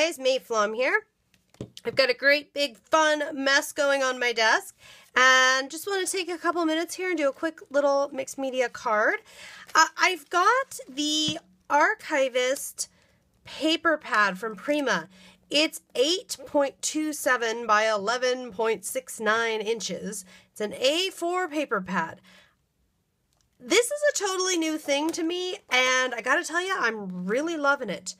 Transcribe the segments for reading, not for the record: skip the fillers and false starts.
guys, Mayflum here. I've got a great big fun mess going on my desk and just want to take a couple minutes here and do a quick little mixed media card. I've got the Archivist paper pad from Prima. It's 8.27 by 11.69 inches. It's an A4 paper pad. This is a totally new thing to me, and I gotta tell you, I'm really loving it.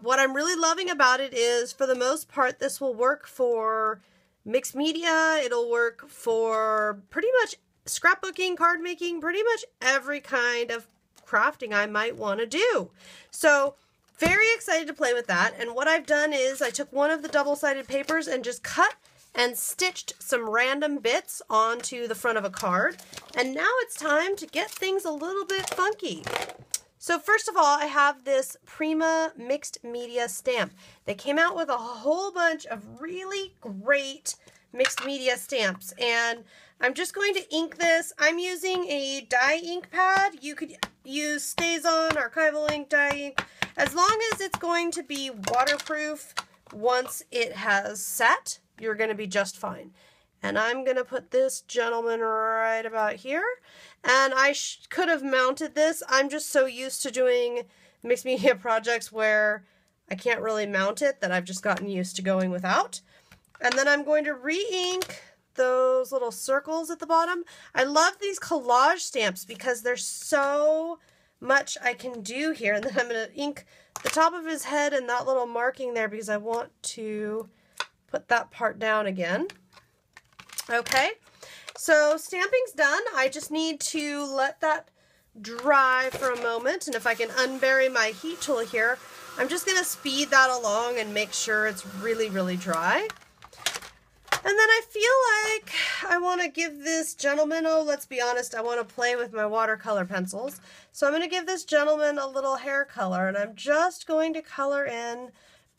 What I'm really loving about it is, for the most part, this will work for mixed media. It'll work for pretty much scrapbooking, card making, pretty much every kind of crafting I might want to do. So, very excited to play with that. And what I've done is I took one of the double-sided papers and just cut and stitched some random bits onto the front of a card. And now it's time to get things a little bit funky. So first of all, I have this Prima mixed media stamp. They came out with a whole bunch of really great mixed media stamps, and I'm just going to ink this. I'm using a dye ink pad. You could use StazOn, archival ink, dye ink, as long as it's going to be waterproof. Once it has set, you're going to be just fine. And I'm going to put this gentleman right about here. And I could have mounted this. I'm just so used to doing mixed media projects where I can't really mount it that I've just gotten used to going without. And then I'm going to re-ink those little circles at the bottom. I love these collage stamps because there's so much I can do here. And then I'm going to ink the top of his head and that little marking there because I want to put that part down again. Okay, so stamping's done. I just need to let that dry for a moment, and if I can unbury my heat tool here, I'm just going to speed that along and make sure it's really, really dry. And then I feel like I want to give this gentleman, oh, let's be honest, I want to play with my watercolor pencils. So I'm going to give this gentleman a little hair color, and I'm just going to color in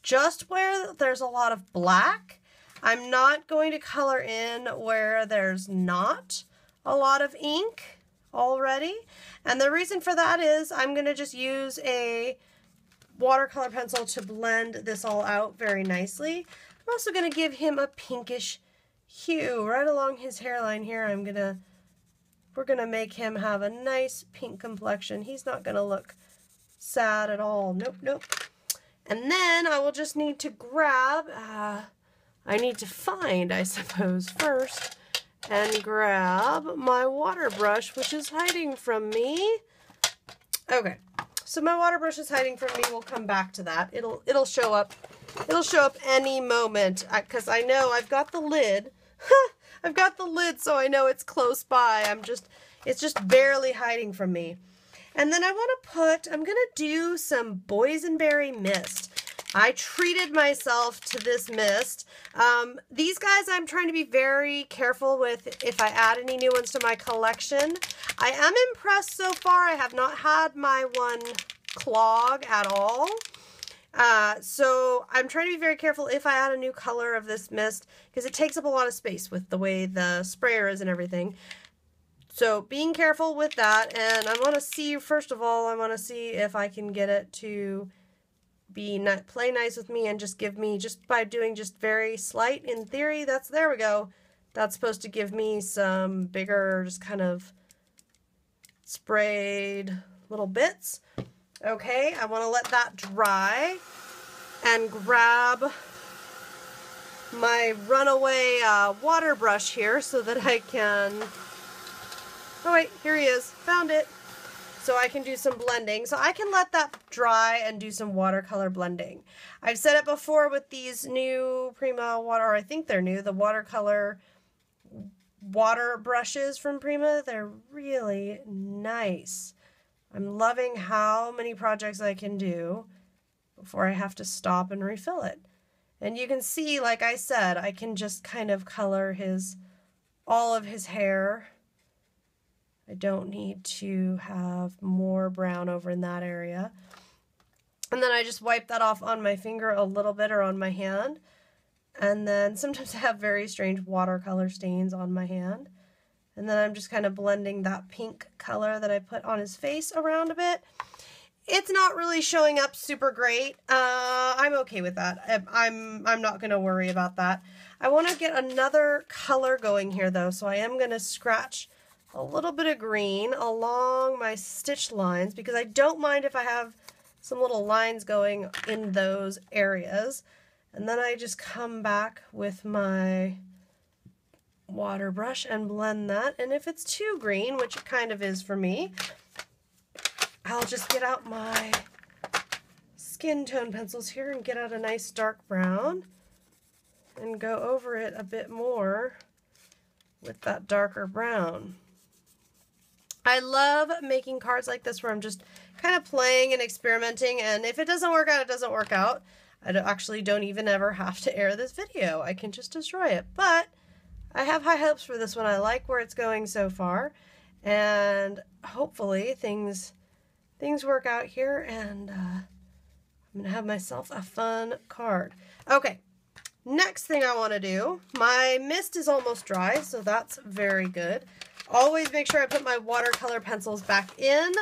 just where there's a lot of black. I'm not going to color in where there's not a lot of ink already. And the reason for that is I'm going to just use a watercolor pencil to blend this all out very nicely. I'm also going to give him a pinkish hue right along his hairline here. We're going to make him have a nice pink complexion. He's not going to look sad at all. Nope, nope. And then I will just need to grab, I need to find, I suppose, first, and grab my water brush, which is hiding from me. Okay, so my water brush is hiding from me. We'll come back to that. It'll show up. It'll show up any moment, because I know I've got the lid. I've got the lid, so I know it's close by. It's just barely hiding from me. And then I want to I'm going to do some boysenberry mist. I treated myself to this mist. These guys I'm trying to be very careful with if I add any new ones to my collection. I am impressed so far. I have not had my one clog at all. So I'm trying to be very careful if I add a new color of this mist because it takes up a lot of space with the way the sprayer is and everything. So being careful with that, and I want to see, first of all, I want to see if I can get it to play nice with me and just give me, just by doing just very slight, in theory, there we go. That's supposed to give me some bigger, just kind of sprayed little bits. Okay, I want to let that dry and grab my runaway water brush here so that I can, oh wait, here he is, found it. So I can do some blending. So I can let that dry and do some watercolor blending. I've said it before with these new Prima or I think they're new, the watercolor water brushes from Prima. They're really nice. I'm loving how many projects I can do before I have to stop and refill it. And you can see, like I said, I can just kind of color all of his hair. I don't need to have more brown over in that area. And then I just wipe that off on my finger a little bit or on my hand. And then sometimes I have very strange watercolor stains on my hand. And then I'm just kind of blending that pink color that I put on his face around a bit. It's not really showing up super great. I'm okay with that. I'm not going to worry about that. I want to get another color going here though, so I am going to scratch a little bit of green along my stitch lines because I don't mind if I have some little lines going in those areas. And then I just come back with my water brush and blend that. And if it's too green, which it kind of is for me, I'll just get out my skin tone pencils here and get out a nice dark brown and go over it a bit more with that darker brown. I love making cards like this where I'm just kind of playing and experimenting, and if it doesn't work out, it doesn't work out. I actually don't even ever have to air this video. I can just destroy it, but I have high hopes for this one. I like where it's going so far, and hopefully things work out here, and I'm gonna have myself a fun card. Okay, next thing I want to do, my mist is almost dry, so that's very good. Always make sure I put my watercolor pencils back in,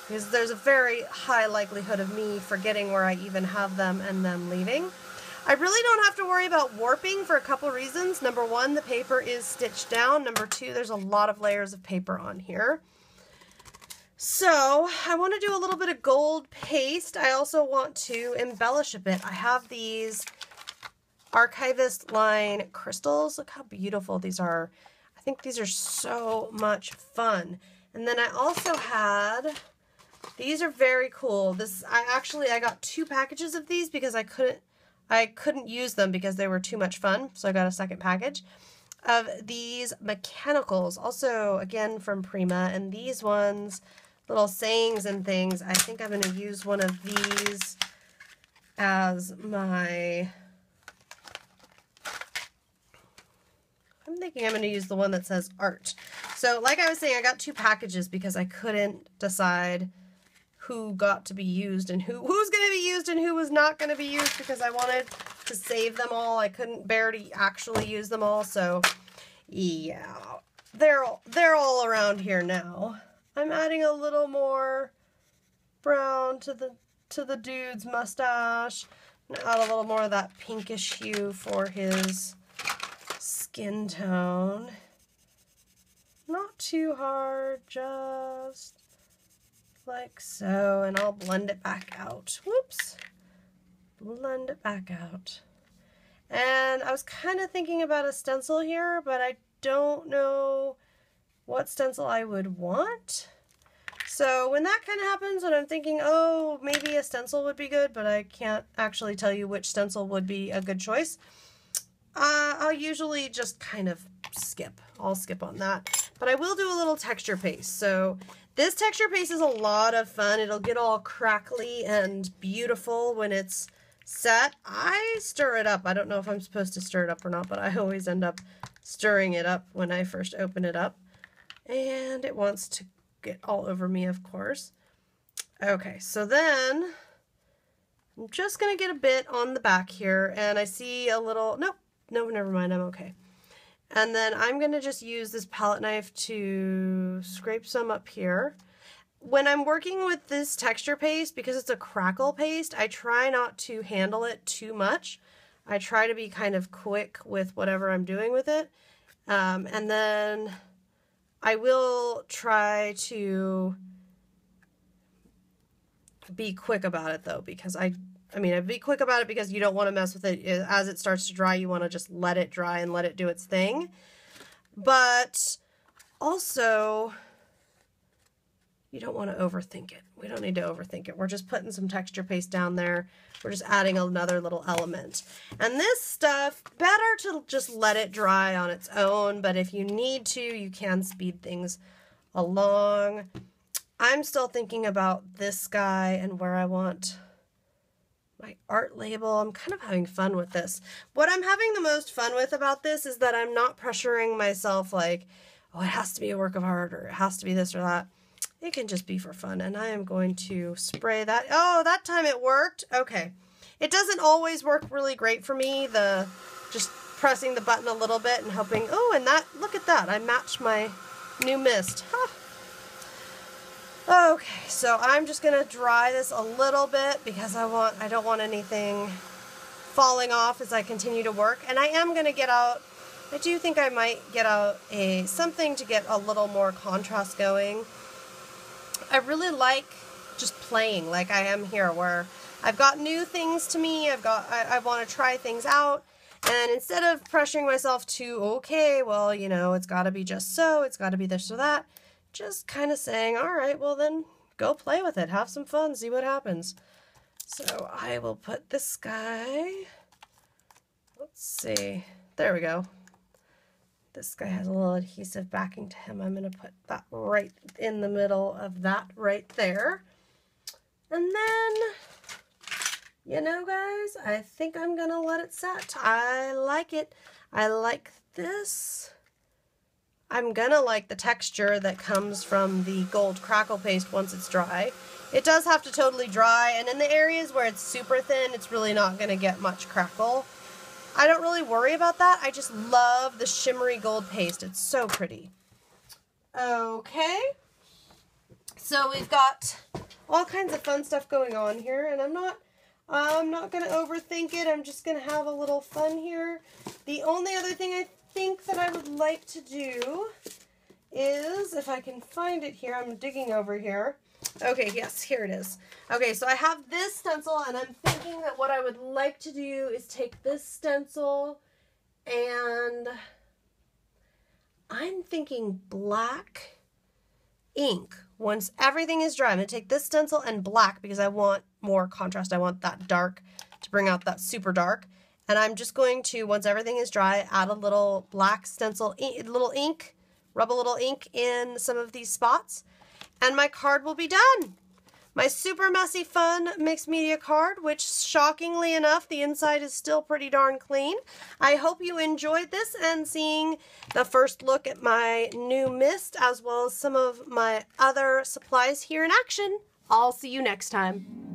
because there's a very high likelihood of me forgetting where I even have them and then leaving. I really don't have to worry about warping for a couple reasons. Number one, the paper is stitched down. Number two, there's a lot of layers of paper on here. So I want to do a little bit of gold paste. I also want to embellish a bit. I have these Archivist line crystals. Look how beautiful these are. I think these are so much fun. And then I also had, these are very cool. I got 2 packages of these because I couldn't use them because they were too much fun. So I got a second package of these mechanicals, also again from Prima. And these ones, little sayings and things, I think I'm going to use one of these as my, I'm thinking I'm going to use the one that says art. So like I was saying, I got 2 packages because I couldn't decide who got to be used and who's going to be used and who was not going to be used because I wanted to save them all. I couldn't bear to actually use them all. So yeah, they're all around here now. I'm adding a little more brown to the dude's mustache. Add a little more of that pinkish hue for his skin tone. Not too hard, just like so, and I'll blend it back out. Whoops. Blend it back out. And I was kind of thinking about a stencil here, but I don't know what stencil I would want. So when that kind of happens, when I'm thinking, oh, maybe a stencil would be good, but I can't actually tell you which stencil would be a good choice, I'll usually just kind of skip. I'll skip on that. But I will do a little texture paste. So this texture paste is a lot of fun. It'll get all crackly and beautiful when it's set. I stir it up. I don't know if I'm supposed to stir it up or not, but I always end up stirring it up when I first open it up. And it wants to get all over me, of course. Okay, so then I'm just going to get a bit on the back here, and I see a little, no, never mind, I'm okay. And then I'm going to just use this palette knife to scrape some up here. When I'm working with this texture paste, because it's a crackle paste, I try not to handle it too much. I try to be kind of quick with whatever I'm doing with it. And then I will try to be quick about it though, because I'd be quick about it because you don't want to mess with it. As it starts to dry, you want to just let it dry and let it do its thing. But also, you don't want to overthink it. We don't need to overthink it. We're just putting some texture paste down there. We're just adding another little element. And this stuff, better to just let it dry on its own, but if you need to, you can speed things along. I'm still thinking about this guy and where I want my art label. I'm kind of having fun with this. What I'm having the most fun with about this is that I'm not pressuring myself like, oh, it has to be a work of art or it has to be this or that. It can just be for fun, and I am going to spray that. Oh, that time it worked. Okay. It doesn't always work really great for me, just pressing the button a little bit and hoping, oh, and that, look at that. I matched my new mist. Huh. Okay, so I'm just gonna dry this a little bit because I don't want anything falling off as I continue to work. And I am gonna get out, I do think I might get out something to get a little more contrast going. I really like just playing like I am here, where I've got new things to me, I want to try things out, and instead of pressuring myself to, okay, well, you know, it's got to be just so, it's got to be this or that, just kind of saying, all right, well then, go play with it, have some fun, see what happens. So I will put this guy, let's see, there we go. This guy has a little adhesive backing to him. I'm going to put that right in the middle of that right there. And then, you know, guys, I think I'm going to let it set. I like it. I like this. I'm going to like the texture that comes from the gold crackle paste once it's dry. It does have to totally dry, and in the areas where it's super thin, it's really not going to get much crackle. I don't really worry about that. I just love the shimmery gold paste. It's so pretty. Okay. So we've got all kinds of fun stuff going on here, and I'm not going to overthink it. I'm just going to have a little fun here. The only other thing I think that I would like to do is, if I can find it here, I'm digging over here. Okay, yes, here it is. Okay, so I have this stencil, and I'm thinking that what I would like to do is take this stencil, and I'm thinking black ink. Once everything is dry, I'm going to take this stencil and black because I want more contrast. I want that dark to bring out that super dark. And I'm just going to, once everything is dry, add a little black stencil, little ink, rub a little ink in some of these spots, and my card will be done. My super messy fun mixed media card, which shockingly enough, the inside is still pretty darn clean. I hope you enjoyed this and seeing the first look at my new mist, as well as some of my other supplies here in action. I'll see you next time.